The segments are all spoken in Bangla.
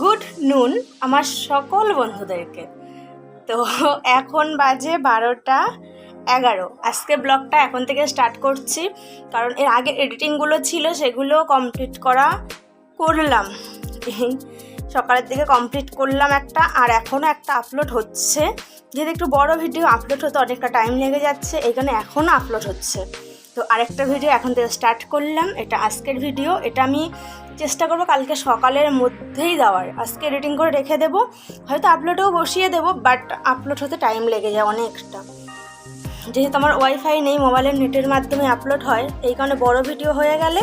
গুড নুন আমার সকল বন্ধুদেরকে। তো এখন বাজে 12:11। আজকে ব্লগটা এখন থেকে স্টার্ট করছি, কারণ এর আগে এডিটিংগুলো ছিল সেগুলো কমপ্লিট করলাম সকালের দিকে কমপ্লিট করলাম একটা, আর এখনও একটা আপলোড হচ্ছে। যেহেতু একটু বড় ভিডিও আপলোড হতে অনেকটা টাইম লেগে যাচ্ছে, এইখানে এখনও আপলোড হচ্ছে। তো আরেকটা ভিডিও এখন থেকে স্টার্ট করলাম, এটা আজকের ভিডিও। এটা আমি চেষ্টা করবো কালকে সকালের মধ্যেই দেওয়ার। আজকে এডিটিং করে রেখে দেবো, হয়তো আপলোডেও বসিয়ে দেবো, বাট আপলোড হতে টাইম লেগে যায় অনেকটা। যেহেতু আমার ওয়াইফাই নেই, মোবাইলের নেটের মাধ্যমে আপলোড হয়, এই কারণে বড় ভিডিও হয়ে গেলে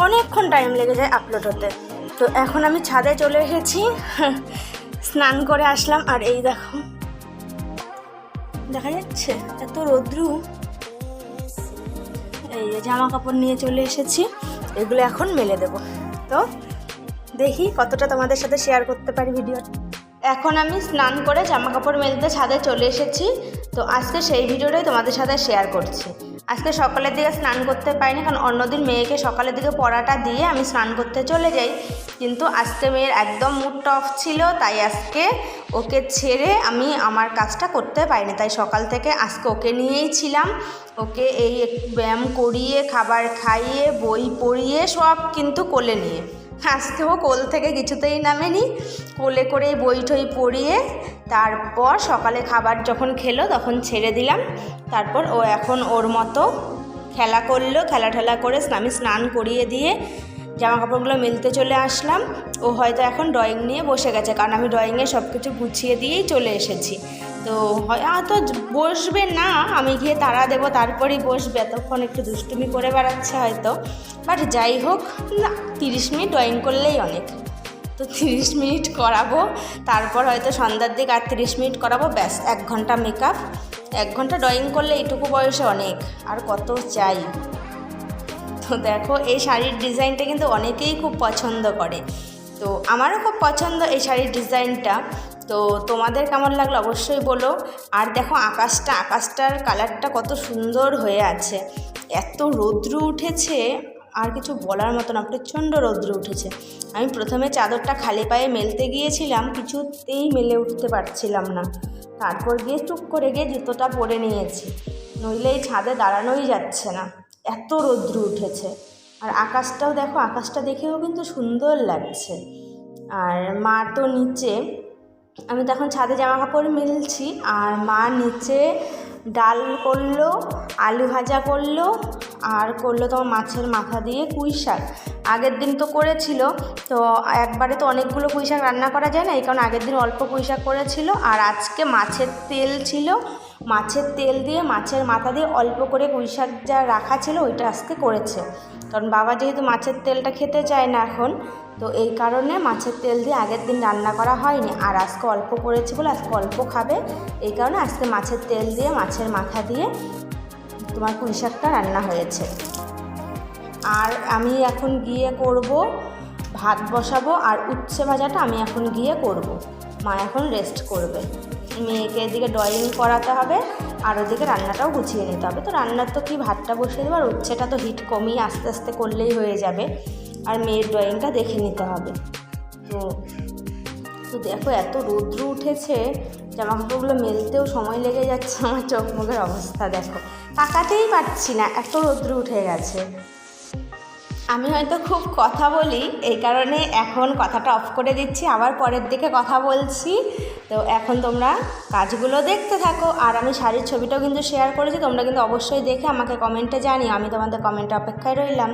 অনেকক্ষণ টাইম লেগে যায় আপলোড হতে। তো এখন আমি ছাদে চলে এসেছি, স্নান করে আসলাম। আর এই দেখো, দেখা যাচ্ছে এত রৌদ্রু। এই যে জামা কাপড় নিয়ে চলে এসেছি, এগুলো এখন মেলে দেব। তো দেখি কতটা তোমাদের সাথে শেয়ার করতে পারি ভিডিও। এখন আমি স্নান করে জামা কাপড় মেলতে ছাদে চলে এসেছি। তো আজকে সেই ভিডিওটাই তোমাদের সাথে শেয়ার করছি। আজকে সকালের দিকে স্নান করতে পারিনি, কারণ অন্যদিন মেয়েকে সকালের দিকে পড়াটা দিয়ে আমি স্নান করতে চলে যাই, কিন্তু আজকে মেয়ের একদম মুডটা অফ ছিল, তাই আজকে ওকে ছেড়ে আমি আমার কাজটা করতে পারিনি। তাই সকাল থেকে আজকে ওকে নিয়েই ছিলাম। ওকে এই ব্যায়াম করিয়ে, খাবার খাইয়ে, বই পড়িয়ে, সব কিন্তু কোলে নিয়ে। আজকেও কোল থেকে কিছুতেই নামেনি, কোলে করে বই টই পড়িয়ে তারপর সকালে খাবার যখন খেলো তখন ছেড়ে দিলাম। তারপর ও এখন ওর মতো খেলা করলো, খেলা করে আমি স্নান করিয়ে দিয়ে জামা কাপড়গুলো মেলতে চলে আসলাম। ও হয়তো এখন ড্রয়িং নিয়ে বসে গেছে, কারণ আমি ড্রয়িংয়ে সব কিছু গুছিয়ে দিয়েই চলে এসেছি। তো হয়তো বসবে না, আমি গিয়ে তাড়া দেবো তারপরেই বসবে। এতক্ষণ একটু দুষ্টুমি করে বেড়াচ্ছে হয়তো, বাট যাই হোক না, 30 মিনিট ড্রয়িং করলেই অনেক। তো 30 মিনিট করাবো, তারপর হয়তো সন্ধ্যার দিকে আর 30 মিনিট করাবো, ব্যাস 1 ঘন্টা মেকআপ। 1 ঘন্টা ড্রয়িং করলে এইটুকু বয়সে অনেক, আর কত চাই। তো দেখো, এই শাড়ির ডিজাইনটা কিন্তু অনেকেই খুব পছন্দ করে, তো আমারও খুব পছন্দ এই শাড়ির ডিজাইনটা। তো তোমাদের কেমন লাগলো অবশ্যই বলো। আর দেখো আকাশটার কালারটা কত সুন্দর হয়ে আছে। এত রৌদ্র উঠেছে, আর কিছু বলার মতো না, প্রচণ্ড রৌদ্র উঠেছে। আমি প্রথমে চাদরটা খালি পায়ে মেলতে গিয়েছিলাম, কিছুতেই মেলে উঠতে পারছিলাম না। তারপর গিয়ে চুপ করে গিয়ে জুতোটা পরে নিয়েছি, নইলে এই ছাদে দাঁড়ানোই যাচ্ছে না, এত রৌদ্র উঠেছে। আর আকাশটাও দেখো, আকাশটা দেখেও কিন্তু সুন্দর লাগছে। আর মা তো নিচে, আমি তো এখন ছাদে জামা কাপড় মেলছি, আর মা নিচে ডাল করলো, আলু ভাজা করলো, আর করলো তোমার মাছের মাথা দিয়ে পুঁই শাক। আগের দিন তো করেছিল, তো একবারে তো অনেকগুলো পুঁই শাক রান্না করা যায় না, এই কারণে আগের দিন অল্প পুঁই শাক করেছিল। আর আজকে মাছের তেল ছিল, মাছের তেল দিয়ে মাছের মাথা দিয়ে অল্প করে পুঁই শাক যা রাখা ছিল ওইটা আজকে করেছে। কারণ বাবা যেহেতু মাছের তেলটা খেতে চায় না এখন, তো এই কারণে মাছের তেল দিয়ে আগের দিন রান্না করা হয়নি। আর আজকে অল্প করেছি বলে আজকে অল্প খাবে, এই কারণে আজকে মাছের তেল দিয়ে মাছের মাথা দিয়ে তোমার পুঁই শাকটা রান্না হয়েছে। আর আমি এখন গিয়ে করব ভাত বসাবো, আর উচ্ছে ভাজাটা আমি এখন গিয়ে করব। মা এখন রেস্ট করবে, মেয়েকে এদিকে ড্রয়িং করাতে হবে, আর ওদিকে রান্নাটাও গুছিয়ে নিতে হবে। তো রান্নার তো কি, ভাতটা বসিয়ে দেবো, আর উচ্ছেটা তো হিট কমিয়ে আস্তে আস্তে করলেই হয়ে যাবে, আর মেয়ের ড্রয়িংটা দেখে নিতে হবে। তো দেখো, এত রৌদ্র উঠেছে, জামা কাপড়গুলো মেলতেও সময় লেগে যাচ্ছে। আমার চোখ মুখের অবস্থা দেখো, তাকাতেই পারছি না, এত রৌদ্র উঠে গেছে। আমি হয়তো খুব কথা বলি, এই কারণে এখন কথাটা অফ করে দিচ্ছি, আবার পরের দিকে কথা বলছি। তো এখন তোমরা কাজগুলো দেখতে থাকো, আর আমি শাড়ির ছবিটাও কিন্তু শেয়ার করেছি, তোমরা কিন্তু অবশ্যই দেখে আমাকে কমেন্টে জানিও, আমি তোমাদের কমেন্টে অপেক্ষায় রইলাম।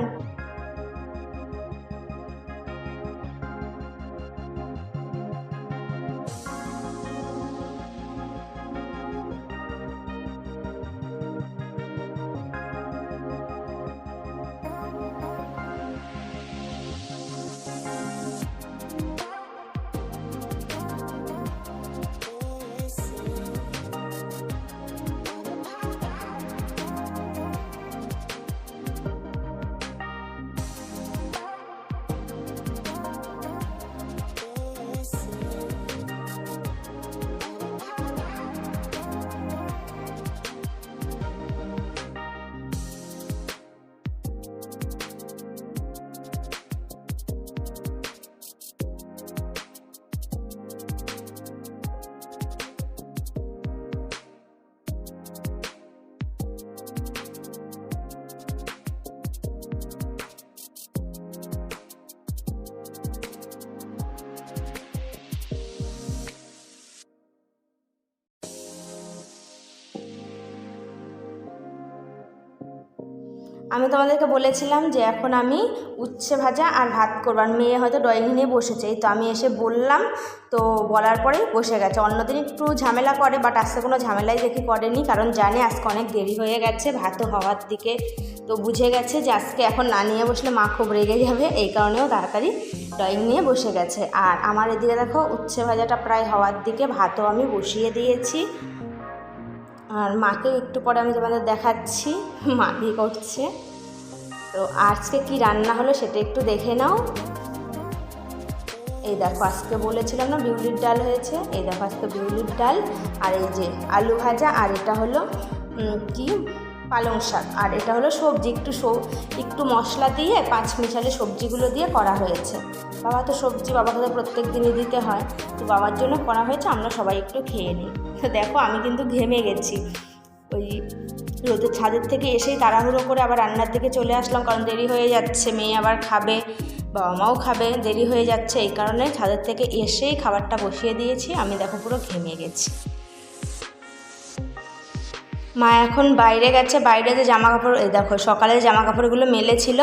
আমি তোমাদেরকে বলেছিলাম যে এখন আমি উচ্ছে ভাজা আর ভাত করবো, আর মেয়ে হয়তো ড্রয়িং নিয়ে বসেছে। এই তো আমি এসে বললাম, তো বলার পরেই বসে গেছে। অন্যদিন একটু ঝামেলা করে, বাট আজকে কোনো ঝামেলাই দেখি করেনি, কারণ জানে আজকে অনেক দেরি হয়ে গেছে ভাতও হওয়ার দিকে। তো বুঝে গেছে যে আজকে এখন না নিয়ে বসলে মা খুব রেগে যাবে, এই কারণেও তাড়াতাড়ি ড্রয়িং নিয়ে বসে গেছে। আর আমার এদিকে দেখো উচ্ছে ভাজাটা প্রায় হওয়ার দিকে, ভাতও আমি বসিয়ে দিয়েছি। আর মাকেও একটু পরে আমি তোমাদের দেখাচ্ছি মা কী করছে। তো আজকে কি রান্না হলো সেটা একটু দেখে নাও। এই দেখো আজকে বলেছিলাম না বিউলির ডাল হয়েছে, এই দেখো আজকে বিউলির ডাল, আর এই যে আলু ভাজা, আর এটা হলো কি পালং শাক, আর এটা হলো সবজি একটু মশলা দিয়ে পাঁচমিশালি সবজিগুলো দিয়ে করা হয়েছে। বাবা তো সবজি বাবাকে তো প্রত্যেক দিনই দিতে হয়, তো বাবার জন্য করা হয়েছে, আমরা সবাই একটু খেয়ে নিই। তো দেখো আমি কিন্তু ঘেমে গেছি, ওই রোদের ছাদের থেকে এসেই তাড়াহুড়ো করে আবার রান্নার দিকে চলে আসলাম, কারণ দেরি হয়ে যাচ্ছে, মেয়ে আবার খাবে, বাবা মাও খাবে, দেরি হয়ে যাচ্ছে, এই কারণে ছাদের থেকে এসেই খাবারটা বসিয়ে দিয়েছি। আমি দেখো পুরো ঘেমে গেছি। মা এখন বাইরে গেছে, বাইরে যে জামা কাপড়, এই দেখো সকালে জামা কাপড়গুলো মেলেছিল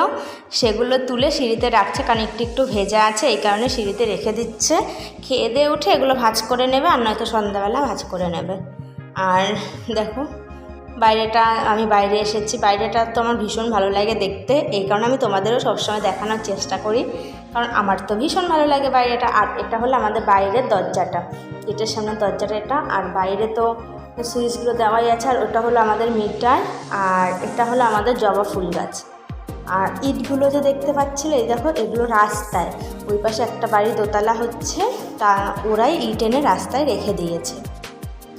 সেগুলো তুলে সিঁড়িতে রাখছে, কারণ একটু ভেজা আছে, এই কারণে সিঁড়িতে রেখে দিচ্ছে। খেয়ে দিয়ে উঠে এগুলো ভাঁজ করে নেবে, আর নয়তো সন্ধ্যাবেলা ভাঁজ করে নেবে। আর দেখো বাইরেটা, আমি বাইরে এসেছি, বাইরেটা তো আমার ভীষণ ভালো লাগে দেখতে, এই কারণে আমি তোমাদেরও সবসময় দেখানোর চেষ্টা করি, কারণ আমার তো ভীষণ ভালো লাগে বাইরেটা। আর এটা হলো আমাদের বাইরের দরজাটা, গেটের সামনে দরজাটা এটা, আর বাইরে তো সুইচগুলো দেওয়াই আছে, আর ওটা হলো আমাদের মিটার, আর এটা হলো আমাদের জবা ফুল গাছ। আর ইটগুলো যে দেখতে পাচ্ছিলে, এই দেখো এগুলো রাস্তায়, ওই পাশে একটা বাড়ি দোতলা হচ্ছে, তা ওরাই ইট এনে রাস্তায় রেখে দিয়েছে।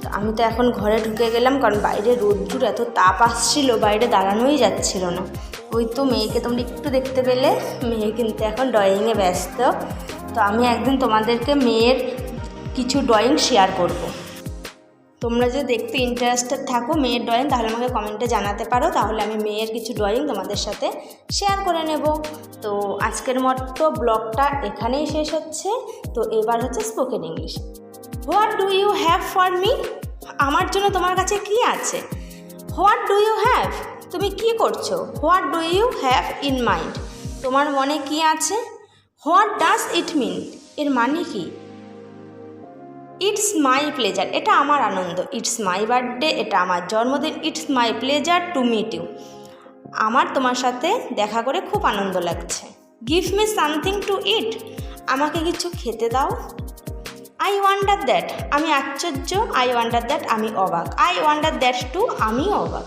তো আমি তো এখন ঘরে ঢুকে গেলাম, কারণ বাইরে রোদ্দুর এত তাপ আসছিল, বাইরে দাঁড়ানোই যাচ্ছিল না। ওই তো মেয়েকে তোমরা একটু দেখতে পেলে, মেয়ে কিন্তু এখন ড্রয়িংয়ে ব্যস্ত। তো আমি একদিন তোমাদেরকে মেয়ের কিছু ড্রয়িং শেয়ার করব। তোমরা যদি দেখতে ইন্টারেস্টেড থাকো মেয়ের ড্রয়িং, তাহলে আমাকে কমেন্টে জানাতে পারো, তাহলে আমি মেয়ের কিছু ড্রয়িং তোমাদের সাথে শেয়ার করে নেব। তো আজকের মতো ব্লগটা এখানেই শেষ হচ্ছে। তো এবার হচ্ছে spoken English. What do you have for me? আমার জন্য তোমার কাছে কি আছে? What do you have? তুমি কি করছো? What do you have in mind? তোমার মনে কি আছে? What does it mean? এর মানে কি? ইটস মাই প্লেজার, এটা আমার আনন্দ। ইটস মাই বার্থডে, এটা আমার জন্মদিন। It's my pleasure to meet you, আমার তোমার সাথে দেখা করে খুব আনন্দ লাগছে। Give me something to eat, আমাকে কিছু খেতে দাও। আই ওয়ান্ডার দ্যাট, আমি আশ্চর্য। আই ওয়ান্ডার দ্যাট, আমি অবাক। আই ওয়ান্ডার দ্যাট টু, আমি অবাক।